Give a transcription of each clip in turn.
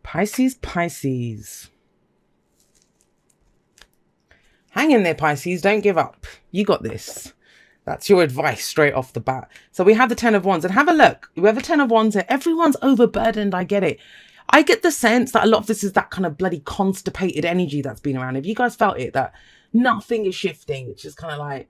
Pisces, Pisces. Hang in there, Pisces. Don't give up. You got this. That's your advice straight off the bat. So we have the 10 of Wands. And have a look. We have a 10 of Wands here. Everyone's overburdened. I get it. I get the sense that a lot of this is that kind of bloody constipated energy that's been around. Have you guys felt it? That nothing is shifting. It's just kind of like,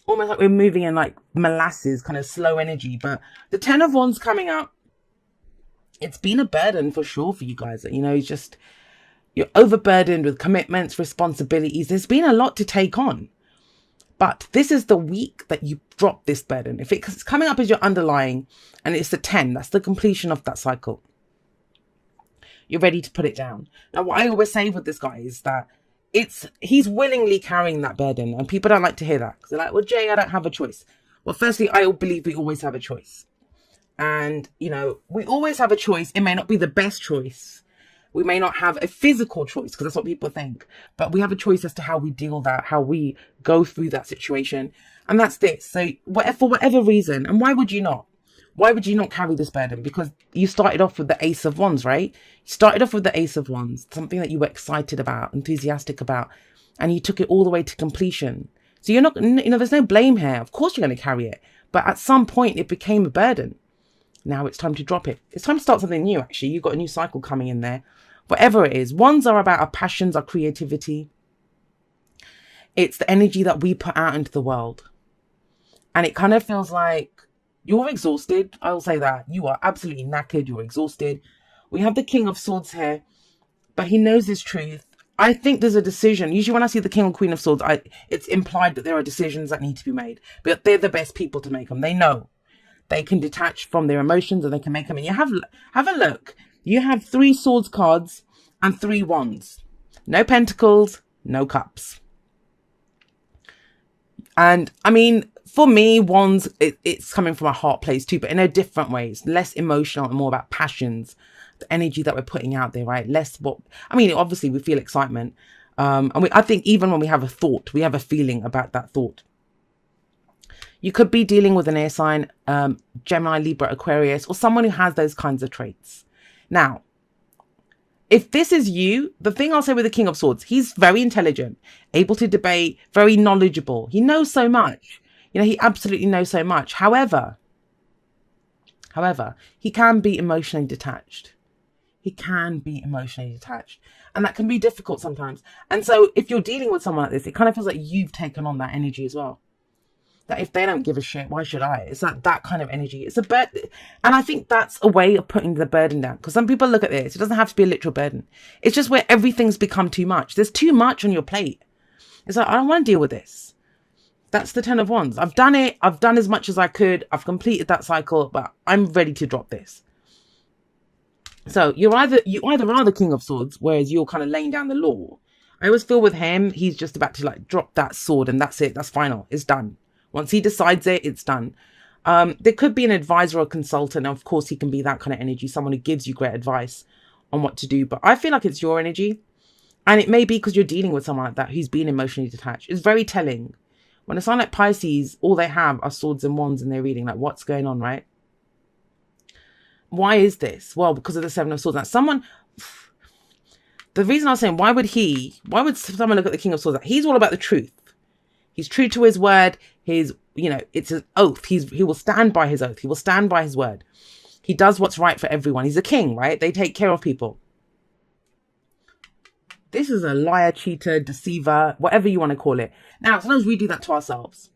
almost like we're moving in like molasses, kind of slow energy. But the 10 of Wands coming up, it's been a burden for sure for you guys. You know, it's just, you're overburdened with commitments, responsibilities. There's been a lot to take on. But this is the week that you drop this burden. If it's coming up as your underlying and it's the 10, that's the completion of that cycle. You're ready to put it down. Now, what I always say with this guy is that he's willingly carrying that burden. And people don't like to hear that because they're like, well, Jay, I don't have a choice. Well, firstly, I believe we always have a choice. And, you know, we always have a choice. It may not be the best choice. We may not have a physical choice because that's what people think. But we have a choice as to how we deal with that, how we go through that situation. And that's this. So for whatever reason, and why would you not? Why would you not carry this burden? Because you started off with the Ace of Wands, right? You started off with the Ace of Wands, something that you were excited about, enthusiastic about, and you took it all the way to completion. So you're not, you know, there's no blame here. Of course you're going to carry it. But at some point it became a burden. Now it's time to drop it. It's time to start something new, actually. You've got a new cycle coming in there. Whatever it is. Wands are about our passions, our creativity. It's the energy that we put out into the world. And it kind of feels like you're exhausted. I will say that. You are absolutely knackered. You're exhausted. We have the King of Swords here. But he knows this truth. I think there's a decision. Usually when I see the King or Queen of Swords, it's implied that there are decisions that need to be made. But they're the best people to make them. They know. They can detach from their emotions and they can make them. And you have a look. You have 3 swords cards and 3 wands. No pentacles, no cups. And I mean, for me, wands, it's coming from a heart place too, but in a different ways. Less emotional and more about passions. The energy that we're putting out there, right? Obviously we feel excitement. I think even when we have a thought, we have a feeling about that thought. You could be dealing with an air sign, Gemini, Libra, Aquarius, or someone who has those kinds of traits. Now, if this is you, the thing I'll say with the King of Swords, he's very intelligent, able to debate, very knowledgeable. He knows so much. You know, he absolutely knows so much. However, he can be emotionally detached. He can be emotionally detached. And that can be difficult sometimes. And so if you're dealing with someone like this, it kind of feels like you've taken on that energy as well. That if they don't give a shit, why should I? It's that kind of energy. It's a burden. And I think that's a way of putting the burden down. Because some people look at this. It doesn't have to be a literal burden. It's just where everything's become too much. There's too much on your plate. It's like, I don't want to deal with this. That's the 10 of Wands. I've done it. I've done as much as I could. I've completed that cycle. But I'm ready to drop this. So you either are the King of Swords, whereas you're kind of laying down the law. I always feel with him, he's just about to like drop that sword and that's it. That's final. It's done. Once he decides it, it's done. There could be an advisor or consultant. Of course, he can be that kind of energy, someone who gives you great advice on what to do. But I feel like it's your energy. And it may be because you're dealing with someone like that who's been emotionally detached. It's very telling. When a sign like Pisces, all they have are swords and wands and they're reading. Like, what's going on, right? Why is this? Well, because of the 7 of Swords. Now, the reason I was saying, why would someone look at the King of Swords? He's all about the truth. He's true to his word. It's an oath. He will stand by his oath. He will stand by his word. He does what's right for everyone. He's a king, right? They take care of people. This is a liar, cheater, deceiver, whatever you want to call it. Now, sometimes we do that to ourselves.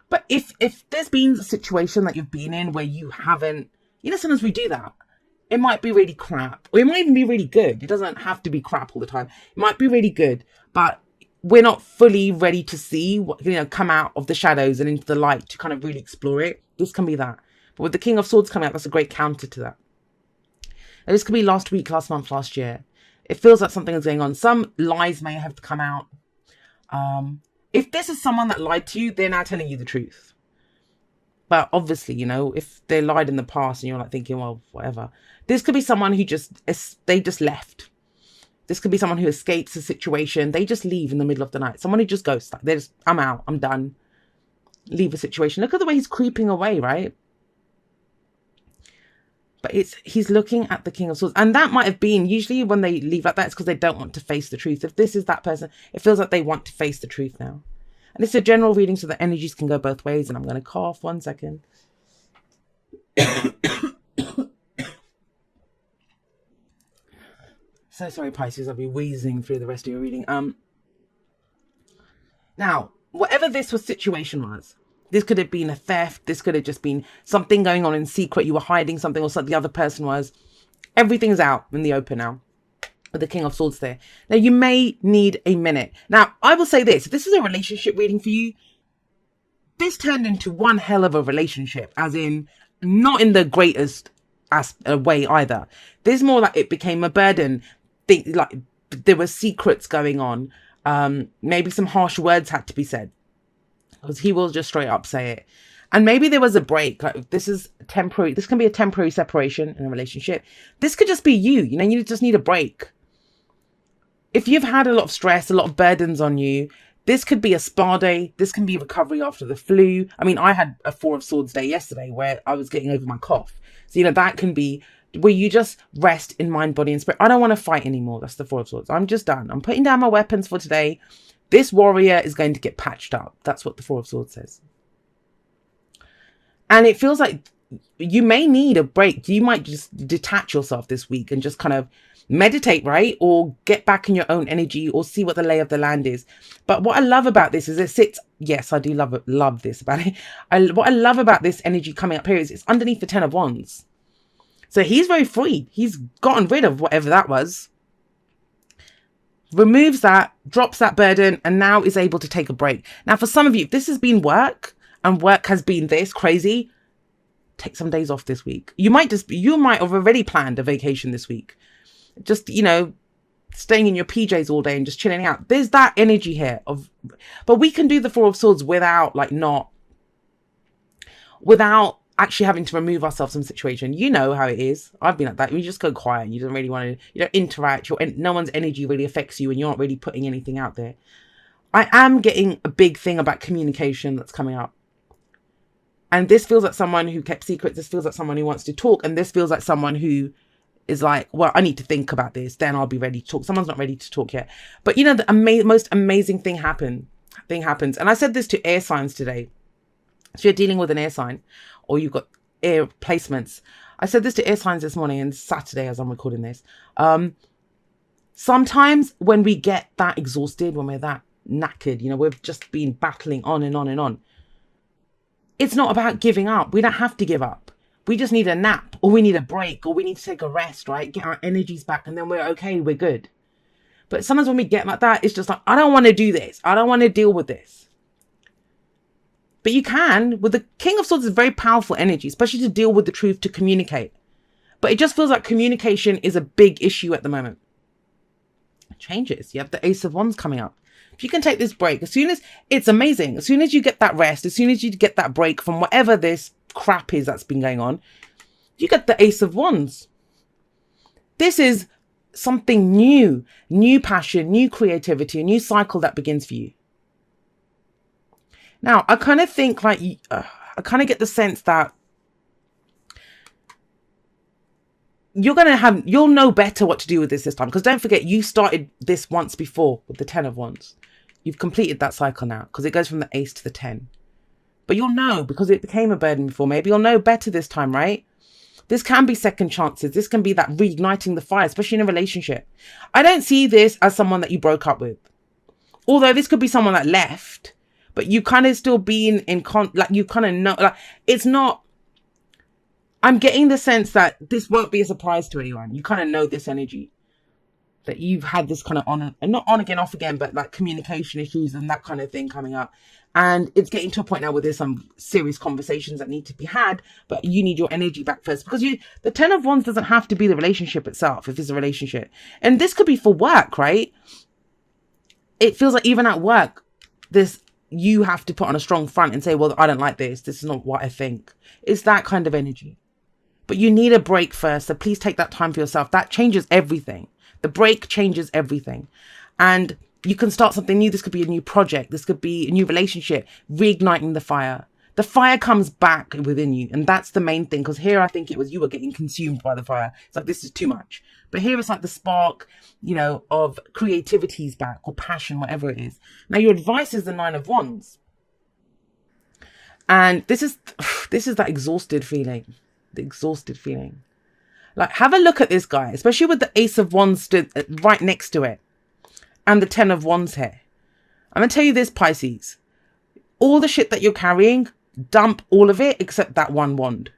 But if there's been a situation that you've been in where you haven't, sometimes we do that. It might be really crap. Or it might even be really good. It doesn't have to be crap all the time. It might be really good. But we're not fully ready to see what, come out of the shadows and into the light to kind of really explore it. This can be that. But with the King of Swords coming out, that's a great counter to that. And this could be last week, last month, last year. It feels like something is going on. Some lies may have to come out. If this is someone that lied to you, they're now telling you the truth. But obviously, if they lied in the past and you're like thinking, well, whatever. This could be someone who they just left. This could be someone who escapes a situation. They just leave in the middle of the night. Someone who just goes, like, I'm out, I'm done. Leave a situation. Look at the way he's creeping away, right? But he's looking at the King of Swords. And that might have been, usually when they leave like that, it's because they don't want to face the truth. If this is that person, it feels like they want to face the truth now. And it's a general reading, so the energies can go both ways. And I'm going to cough 1 second. So sorry, Pisces, I'll be wheezing through the rest of your reading. Now, whatever this situation was, this could have been a theft. This could have just been something going on in secret. You were hiding something, or something the other person was. Everything's out in the open now with the King of Swords there. Now, you may need a minute. Now, I will say this. If this is a relationship reading for you, this turned into one hell of a relationship, as in not in the greatest way either. There's more like it became a burden. Like there were secrets going on. Maybe some harsh words had to be said, because he will just straight up say it. And maybe there was a break. Like this is temporary. This can be a temporary separation in a relationship. This could just be you. You know, you just need a break. If you've had a lot of stress, a lot of burdens on you, this could be a spa day. This can be recovery after the flu. I mean, I had a 4 of Swords day yesterday where I was getting over my cough. So, you know, that can be where you just rest in mind, body and spirit. I don't want to fight anymore. That's the 4 of Swords. I'm just done. I'm putting down my weapons for today. This warrior is going to get patched up. That's what the 4 of Swords says. And it feels like you may need a break. You might just detach yourself this week and just kind of meditate, right? Or get back in your own energy, or see what the lay of the land is. But what I love about this is it sits, yes, I do love this about it. What I love about this energy coming up here is it's underneath the 10 of Wands. So he's very free. He's gotten rid of whatever that was. Removes that, drops that burden, and now is able to take a break. Now, for some of you, if this has been work, and work has been this crazy, take some days off this week. You might have already planned a vacation this week. Just, you know, staying in your PJs all day and just chilling out. There's that energy here but we can do the 4 of Swords without actually having to remove ourselves from the situation. You know how it is. I've been like that. You just go quiet. You don't really want to, you don't interact. No one's energy really affects you, and you're not really putting anything out there. I am getting a big thing about communication that's coming up. And this feels like someone who kept secrets. This feels like someone who wants to talk. And this feels like someone who is like, well, I need to think about this. Then I'll be ready to talk. Someone's not ready to talk yet. But you know, the most amazing thing happens. And I said this to air signs today. So you're dealing with an air sign, or you've got air placements. I said this to air signs this morning, and Saturday as I'm recording this. Sometimes when we get that exhausted, when we're that knackered, you know, we've just been battling on and on and on. It's not about giving up. We don't have to give up. We just need a nap, or we need a break, or we need to take a rest, right? Get our energies back, and then we're okay, we're good. But sometimes when we get like that, it's just like, I don't want to do this. I don't want to deal with this. But you can. With the King of Swords is very powerful energy, especially to deal with the truth, to communicate. But it just feels like communication is a big issue at the moment. It changes. You have the Ace of Wands coming up. If you can take this break, it's amazing. As soon as you get that rest, as soon as you get that break from whatever this crap is that's been going on, you get the Ace of Wands. This is something new passion, new creativity, a new cycle that begins for you. Now, I kind of think like, I kind of get the sense that you'll know better what to do with this time. Because don't forget, you started this once before with the 10 of Wands. You've completed that cycle now, because it goes from the Ace to the 10. But you'll know, because it became a burden before. Maybe you'll know better this time, right? This can be second chances. This can be that reigniting the fire, especially in a relationship. I don't see this as someone that you broke up with. Although this could be someone that left, but you kind of still being like you kind of know, like it's not, I'm getting the sense that this won't be a surprise to anyone. You kind of know this energy, that you've had this kind of not on again, off again, but like communication issues and that kind of thing coming up. And it's getting to a point now where there's some serious conversations that need to be had, but you need your energy back first, because the 10 of Wands doesn't have to be the relationship itself if it's a relationship. And this could be for work, right? It feels like even at work, you have to put on a strong front and say, well, I don't like this. This is not what I think. It's that kind of energy. But you need a break first. So please take that time for yourself. That changes everything. The break changes everything. And you can start something new. This could be a new project. This could be a new relationship, reigniting the fire. The fire comes back within you. And that's the main thing. Because here I think it was you were getting consumed by the fire. It's like, this is too much. But here it's like the spark, you know, of creativity's back, or passion, whatever it is. Now your advice is the 9 of Wands. And this is that exhausted feeling. The exhausted feeling. Like, have a look at this guy, especially with the Ace of Wands stood right next to it. And the 10 of Wands here. I'm going to tell you this, Pisces. All the shit that you're carrying, dump all of it except that one wand.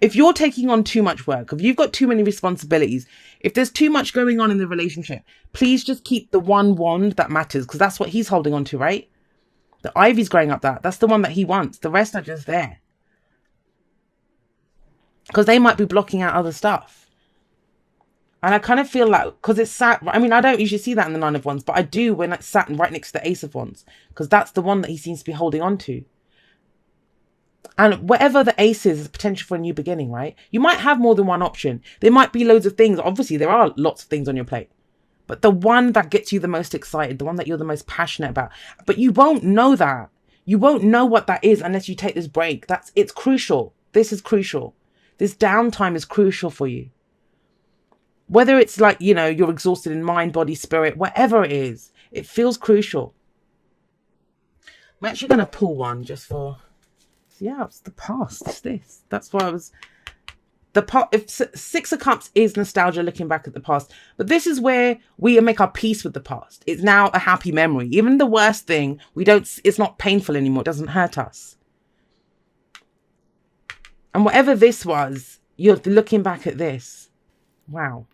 If you're taking on too much work, if you've got too many responsibilities, if there's too much going on in the relationship, please just keep the one wand that matters, because that's what he's holding on to, right? The ivy's growing up that. That's the one that he wants. The rest are just there. Because they might be blocking out other stuff. And I kind of feel like, because it's sat, I mean, I don't usually see that in the 9 of Wands, but I do when it's sat right next to the Ace of Wands, because that's the one that he seems to be holding on to. And whatever the ace is potential for a new beginning, right? You might have more than one option. There might be loads of things. Obviously, there are lots of things on your plate. But the one that gets you the most excited, the one that you're the most passionate about. But you won't know that. You won't know what that is unless you take this break. It's crucial. This is crucial. This downtime is crucial for you. Whether it's like, you know, you're exhausted in mind, body, spirit, whatever it is, it feels crucial. I'm actually going to pull one just for... Yeah, it's the past. It's this. That's why I was... If 6 of Cups is nostalgia, looking back at the past. But this is where we make our peace with the past. It's now a happy memory. Even the worst thing, it's not painful anymore. It doesn't hurt us. And whatever this was, you're looking back at this. Wow.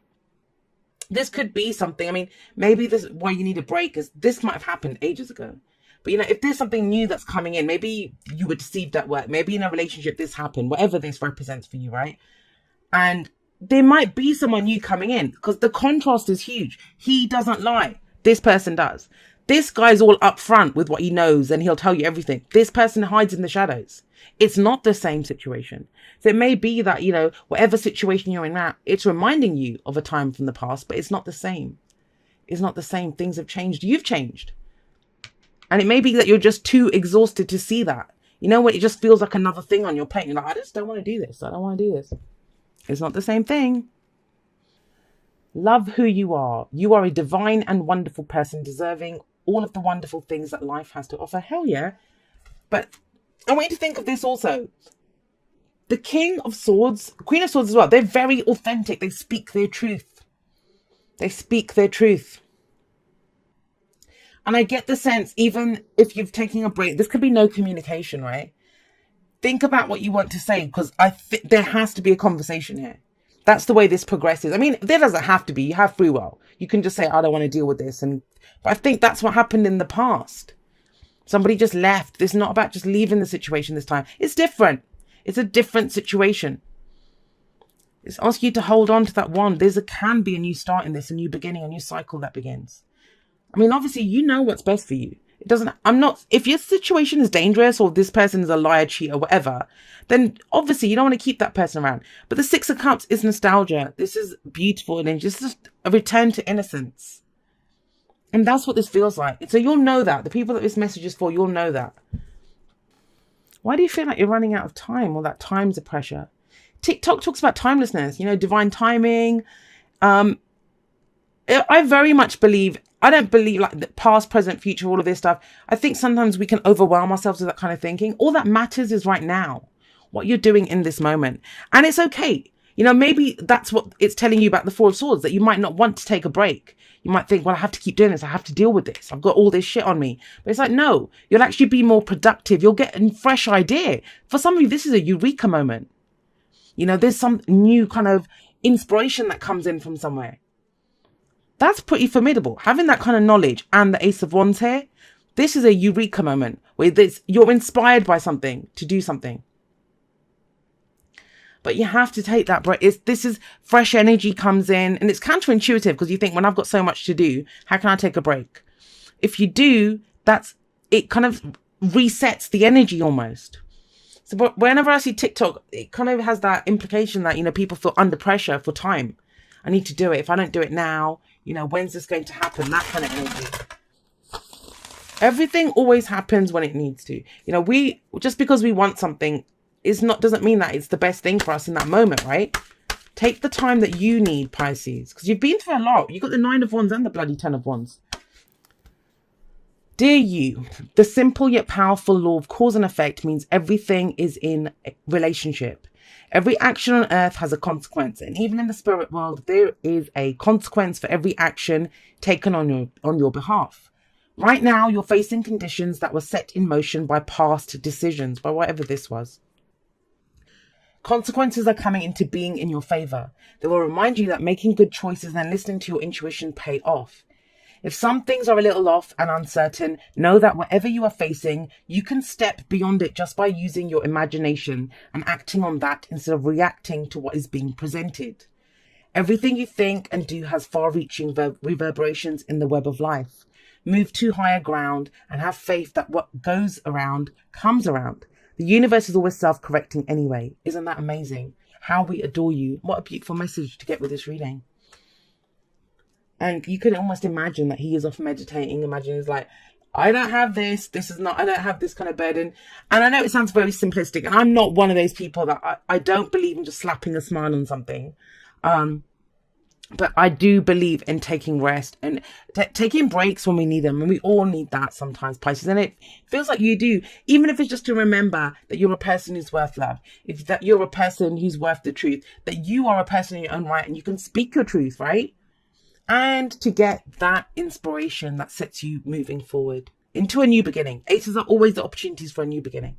This could be something. I mean, maybe this is why you need a break, is this might have happened ages ago. But, you know, if there's something new that's coming in, maybe you were deceived at work. Maybe in a relationship this happened, whatever this represents for you, right? And there might be someone new coming in, because the contrast is huge. He doesn't lie. This person does. This guy's all upfront with what he knows and he'll tell you everything. This person hides in the shadows. It's not the same situation. So it may be that, you know, whatever situation you're in now, it's reminding you of a time from the past, but it's not the same. It's not the same. Things have changed. You've changed. And it may be that you're just too exhausted to see that. You know, when it just feels like another thing on your plate. You're like, I just don't want to do this. I don't want to do this. It's not the same thing. Love who you are. You are a divine and wonderful person, deserving all of the wonderful things that life has to offer. Hell yeah. But I want you to think of this also. The King of Swords, Queen of Swords as well, they're very authentic. They speak their truth. They speak their truth. And I get the sense, even if you're taking a break, this could be no communication, right? Think about what you want to say, because there has to be a conversation here. That's the way this progresses. I mean, there doesn't have to be. You have free will. You can just say, I don't want to deal with this. But I think that's what happened in the past. Somebody just left. This is not about just leaving the situation this time. It's different. It's a different situation. It's asking you to hold on to that wand. Can be a new start in this, a new beginning, a new cycle that begins. I mean, obviously, you know what's best for you. It doesn't, if your situation is dangerous or this person is a liar, cheater, whatever, then obviously you don't want to keep that person around. But the 6 of Cups is nostalgia. This is beautiful and just a return to innocence. And that's what this feels like. So you'll know that. The people that this message is for, you'll know that. Why do you feel like you're running out of time, or that time's a pressure? TikTok talks about timelessness, you know, divine timing. I very much believe, I don't believe like the past, present, future, all of this stuff. I think sometimes we can overwhelm ourselves with that kind of thinking. All that matters is right now, what you're doing in this moment. And it's okay. You know, maybe that's what it's telling you about the 4 of Swords, that you might not want to take a break. You might think, well, I have to keep doing this. I have to deal with this. I've got all this shit on me. But it's like, no, you'll actually be more productive. You'll get a fresh idea. For some of you, this is a eureka moment. You know, there's some new kind of inspiration that comes in from somewhere. That's pretty formidable. Having that kind of knowledge and the Ace of Wands here, this is a eureka moment where you're inspired by something to do something. But you have to take that break. This is fresh energy comes in, and it's counterintuitive because you think, when I've got so much to do, how can I take a break? If you do, it kind of resets the energy almost. So whenever I see TikTok, it kind of has that implication that, you know, people feel under pressure for time. I need to do it. If I don't do it now, you know, when's this going to happen? That kind of energy. Everything always happens when it needs to. You know, we just because we want something doesn't mean that it's the best thing for us in that moment, right? Take the time that you need, Pisces, because you've been through a lot. You got the 9 of Wands and the bloody 10 of Wands. Dear you, the simple yet powerful law of cause and effect means everything is in relationship. Every action on earth has a consequence, and even in the spirit world, there is a consequence for every action taken on your behalf. Right now, you're facing conditions that were set in motion by past decisions, by whatever this was. Consequences are coming into being in your favor. They will remind you that making good choices and listening to your intuition pay off. If some things are a little off and uncertain, know that whatever you are facing, you can step beyond it just by using your imagination and acting on that instead of reacting to what is being presented. Everything you think and do has far-reaching reverberations in the web of life. Move to higher ground and have faith that what goes around comes around. The universe is always self-correcting anyway. Isn't that amazing? How we adore you. What a beautiful message to get with this reading. And you can almost imagine that he is off meditating. Imagine he's like, I don't have this. I don't have this kind of burden. And I know it sounds very simplistic. And I'm not one of those people that I don't believe in just slapping a smile on something. But I do believe in taking rest and taking breaks when we need them. And we all need that sometimes, Pisces. And it feels like you do, even if it's just to remember that you're a person who's worth love. If that you're a person who's worth the truth, that you are a person in your own right and you can speak your truth, right? And to get that inspiration that sets you moving forward into a new beginning. Aces are always the opportunities for a new beginning.